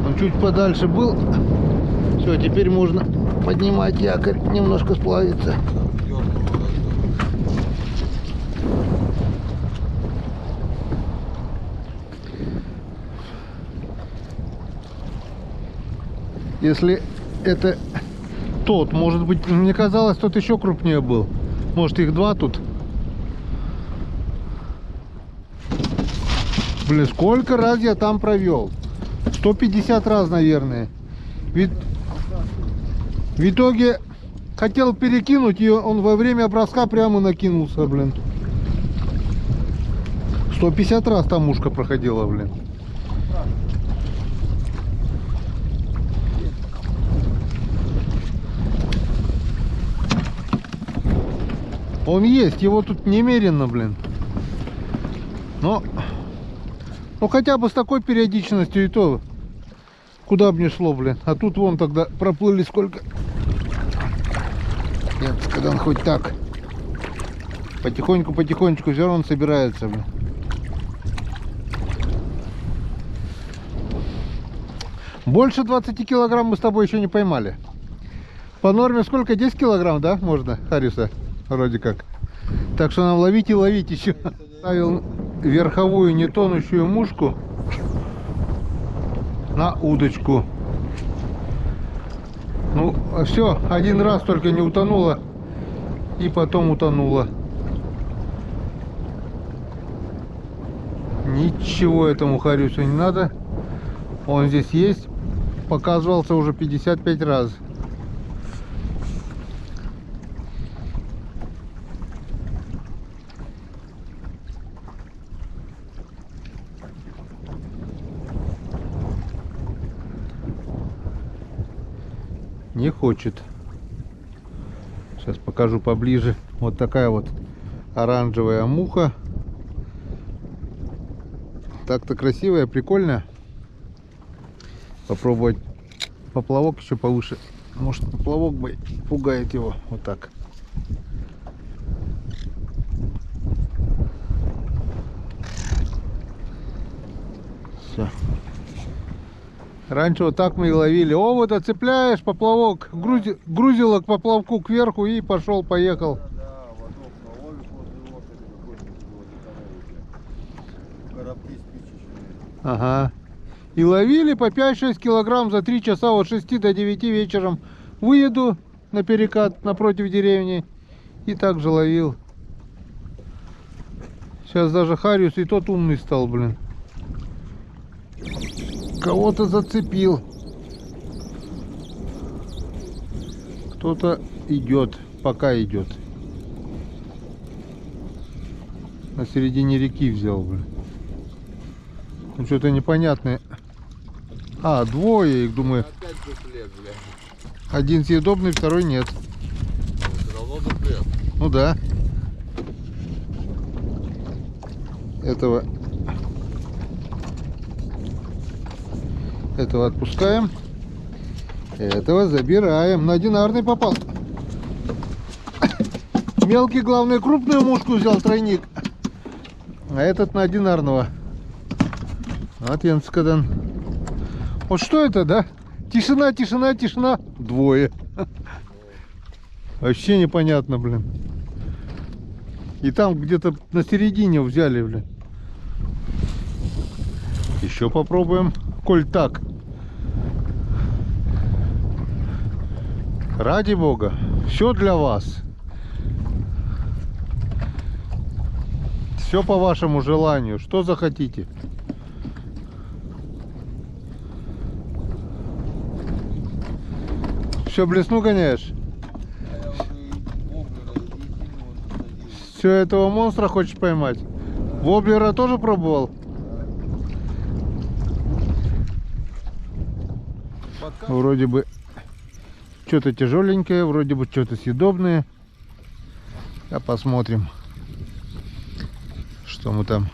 Он чуть подальше был. Все, теперь можно поднимать якорь. Немножко сплавиться. Если это тот, может быть, мне казалось, тот еще крупнее был. Может, их два тут. Блин, сколько раз я там провел? 150 раз, наверное. Ведь в итоге хотел перекинуть, и он во время броска прямо накинулся, блин. 150 раз там ушко проходила, блин. Он есть, его тут немерено, блин. Но хотя бы с такой периодичностью и то, куда бы ни шло, блин. А тут вон тогда проплыли сколько. Нет, когда он хоть так. Потихонечку, все равно он собирается, блин. Больше 20 килограмм мы с тобой еще не поймали. По норме сколько? 10 килограмм, да, можно, Хариса? Вроде как. Так что нам ловить и ловить еще. Ставил верховую нетонущую мушку на удочку. Ну, все, один раз только не утонула. И потом утонула. Ничего этому Харису не надо. Он здесь есть. Показывался уже 55 раз. Не хочет. Сейчас покажу поближе. Вот такая вот оранжевая муха. Так-то красивая, прикольная. Попробовать поплавок еще повыше. Может, поплавок бы пугает его. Вот так. Все. Раньше вот так мы и ловили. О, вот цепляешь поплавок, грузило к поплавку кверху и пошел, поехал. Да, водок наловишь возле лошади какой-нибудь, коробки спичечные. Ага. И ловили по 5-6 килограмм за 3 часа от 6 до 9 вечером. Выеду на перекат напротив деревни и также ловил. Сейчас даже Хариус и тот умный стал, блин. Кого-то зацепил. Кто-то идет, пока идет. На середине реки взял, блин. Ну что-то непонятное. А, двое их, думаю. Опять дуплет, бля. Один съедобный, второй нет. Все равно дуплет. Ну да. Этого отпускаем. Этого забираем. На одинарный попал. Мелкий, главное, крупную мушку взял, тройник. А этот на одинарного. Вот Янскадан. Вот что это, да? Тишина, тишина, тишина. Двое. Вообще непонятно, блин. И там где-то на середине взяли, блин. Еще попробуем. Коль так. Ради бога. Все для вас. Все по вашему желанию. Что захотите. Все блесну гоняешь? Все этого монстра хочешь поймать? Воблера тоже пробовал? Вроде бы что-то тяжеленькое, вроде бы что-то съедобное. А посмотрим, что мы там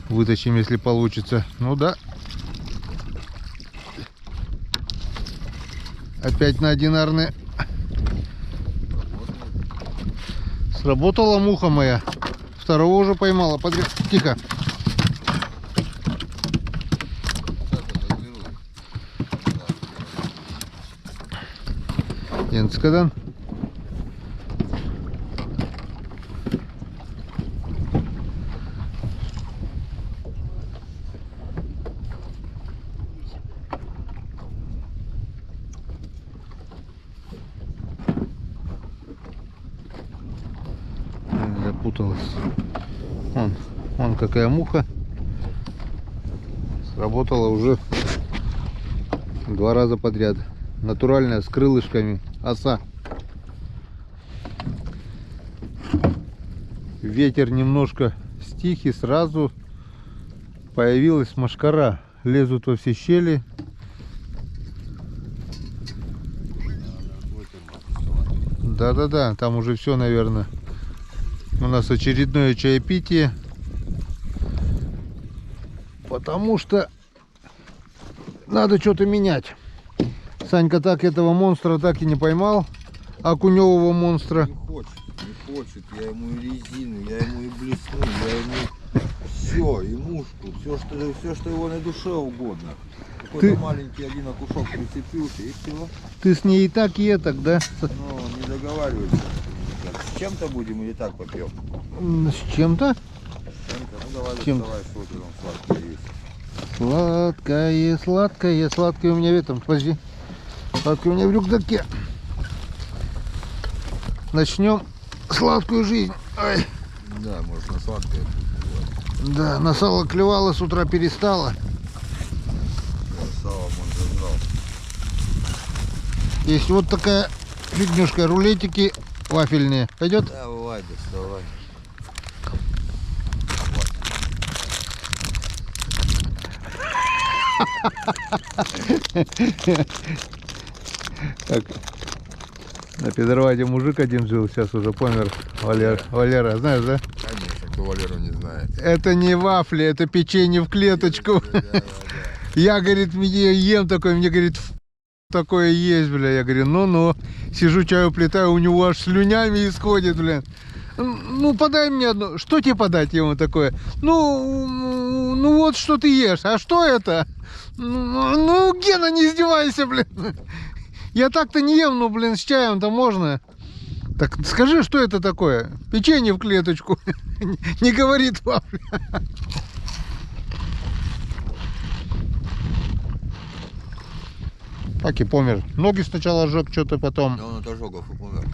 вытащим, если получится. Ну да. Опять на одинарные. Сработала муха моя. Второго уже поймала. Тихо. Янскадан. запуталась. Вон какая муха. Сработала уже 2 раза подряд. Натуральная, с крылышками. Оса. Ветер немножко стих, и сразу появилась мошкара. Лезут во все щели. Да-да-да, там уже все, наверное. У нас очередное чаепитие. Потому что надо что-то менять. Санька так этого монстра так и не поймал. Окуневого монстра. Не хочет. Я ему и резину, я ему и блесну, я ему все, и мушку, все, что его на душе угодно. Какой-то маленький один окушок прицепился, и все. Ты с ней и так, и так, да? Ну, не договаривайся. С чем-то будем или так попьем? С чем-то? С-чем-то. Ну давай, Чем? давай, что ты там сладкое есть. Сладкое, сладкое, сладкое у меня в этом. Подожди. Сладкое у меня в рюкзаке. Начнем сладкую жизнь. Ай. Да, может на сладкое. Да, на сало клевало, с утра перестало. Да, сало он зажрал. Есть вот такая фигнюшка, рулетики вафельные. Пойдет? Давай, доставай. Так. На Педрваде мужик один жил, сейчас уже помер. Валера, знаешь, да? Конечно, кто Валеру не знает. Это не вафли, это печенье в клеточку. Да. Я, говорит, мне ем такое, мне, говорит, такое есть, бля. Я говорю, ну-ну. Сижу, чаю плетаю, у него аж слюнями исходит, блин. Ну, подай мне одно. Что тебе подать ему такое? Ну вот, что ты ешь. А что это? Ну, Гена, не издевайся, блин. Я так-то не ем, ну, блин, с чаем-то можно. Так скажи, что это такое? Печенье в клеточку. Не говорит вафля. Так и помер. Ноги сначала жег, что-то потом. Да он от ожогов и помер.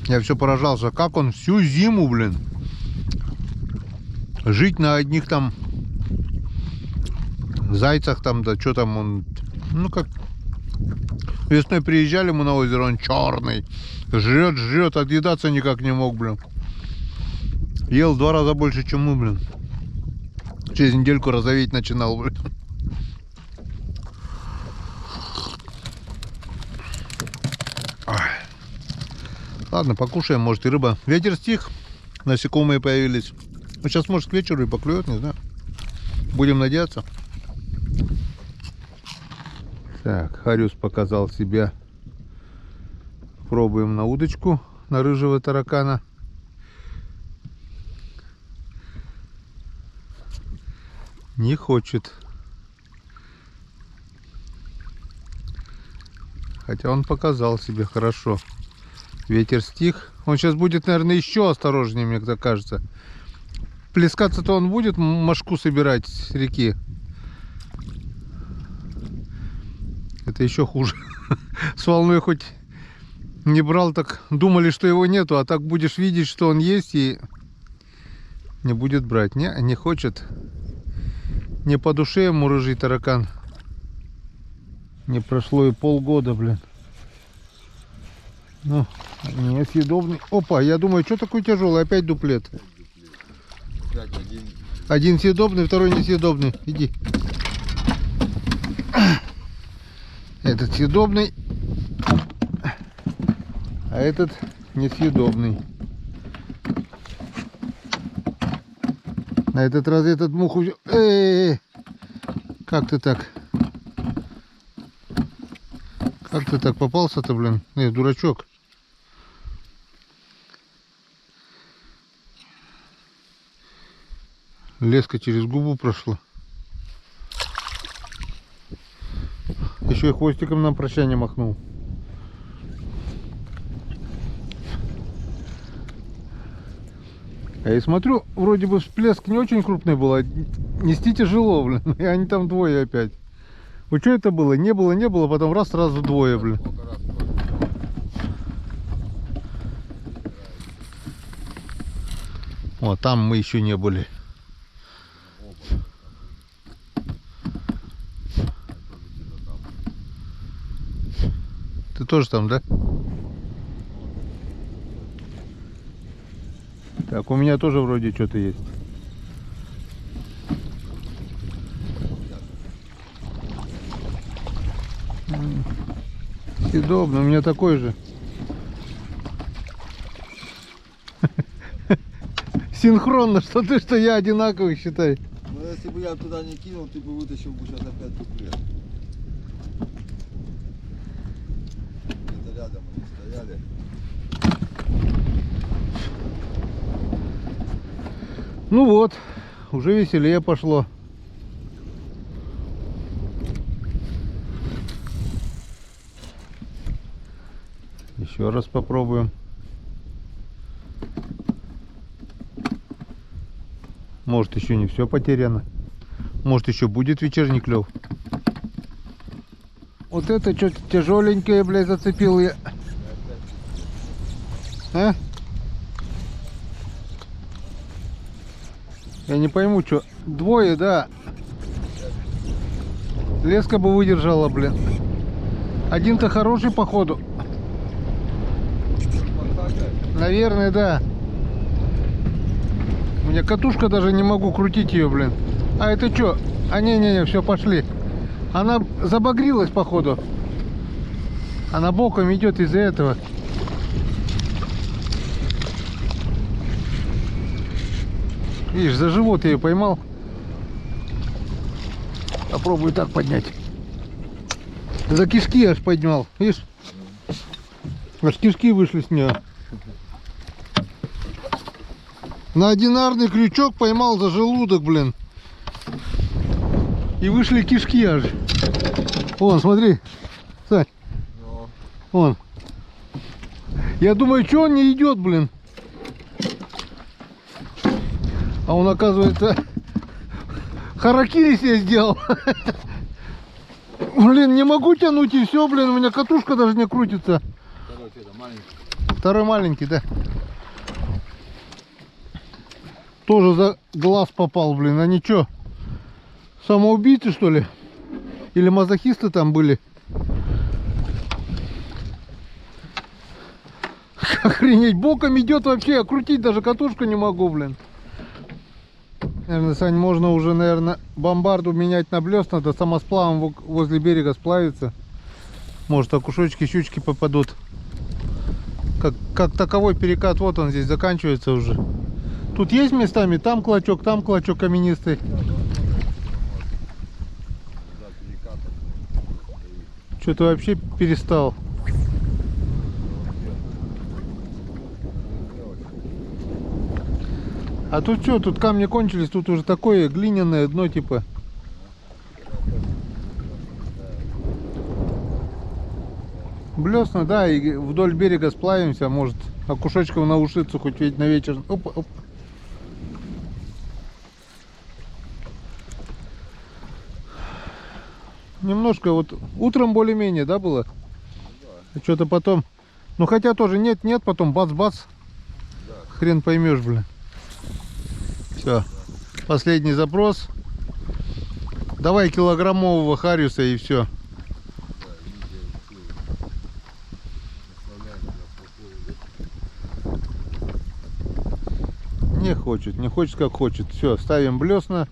Я все поражался, как он всю зиму, блин, жить на одних там зайцах там, да что там он, ну как весной приезжали мы на озеро, он черный, жрет, отъедаться никак не мог, блин. Ел в 2 раза больше, чем мы, блин. Через недельку розоветь начинал, блин. Ладно, покушаем, может и рыба. Ветер стих, насекомые появились. Ну, сейчас, может, к вечеру и поклюет, не знаю. Будем надеяться. Так, Харюс показал себя. Пробуем на удочку, на рыжего таракана. Не хочет. Хотя он показал себе хорошо. Ветер стих. Он сейчас будет, наверное, еще осторожнее, мне так кажется. Плескаться-то он будет, мошку собирать с реки. Это еще хуже. С волной хоть не брал, так думали, что его нету, а так будешь видеть, что он есть, и не будет брать. Не хочет. Не по душе ему рыжий таракан. Не прошло и полгода, блин. Ну, несъедобный. Опа, я думаю, что такой тяжелый? Опять дуплет. Один съедобный, второй несъедобный. Иди. Этот съедобный, а этот несъедобный. На этот раз этот муху... Как ты так? Как ты так попался-то, блин? Дурачок. Леска через губу прошла. Еще и хвостиком на прощание махнул. А я смотрю, вроде бы всплеск не очень крупный был, а нести тяжело, блин. И они там двое опять. Вот что это было? Не было, потом раз, сразу двое, блин. Вот там мы еще не были. Ты тоже там, да? Так, у меня тоже вроде что-то есть. Удобно, у меня такой же. Синхронно, что ты, что я, одинаковый, считай. Ну если бы я туда не кинул, ты бы вытащил бы сейчас опять дуплет. Где-то рядом они стояли. Ну вот, уже веселее пошло. Еще раз попробуем. Может, еще не все потеряно. Может, еще будет вечерний клев. Вот это что-то тяжеленькое, блядь, зацепил я. А? Я не пойму, что. Двое, да. Леска бы выдержала, блин. Один-то хороший, походу. Наверное, да. У меня катушка, даже не могу крутить ее, блин. А это что? А не-не-не, все, пошли. Она забагрилась, походу. Она боком идет из-за этого. Видишь, за живот я ее поймал. Попробую так поднять. За кишки аж поднял. Видишь? Аж кишки вышли с нее. На одинарный крючок поймал за желудок, блин. И вышли кишки аж. Вон, смотри. Сань. Вон. Я думаю, что он не идет, блин. А он, оказывается, харакири себе сделал. Блин, не могу тянуть, и все, блин, у меня катушка даже не крутится. Второй маленький, да. Тоже за глаз попал, блин. А ничего, самоубийцы, что ли? Или мазохисты там были? Охренеть, боком идет вообще, я крутить даже катушку не могу, блин. Наверное, Сань, можно уже, наверное, бомбарду менять на блесна, да самосплавом возле берега сплавиться. Может, окушочки, щучки попадут. Как таковой перекат, вот он здесь заканчивается уже. Тут есть местами, там клочок каменистый. Что-то вообще перестал. А тут что, тут камни кончились, тут уже такое глиняное дно типа. Блесна, да, и вдоль берега сплавимся, может, окушочков на ушицу хоть ведь на вечер. Опа, опа. Немножко вот утром более-менее, да, было? Да. Что-то потом. Ну хотя тоже нет, потом бац-бац. Да. Хрен поймешь, блин. Все. Последний запрос. Давай килограммового хариуса и все. Не хочет как хочет. Все, ставим блесна.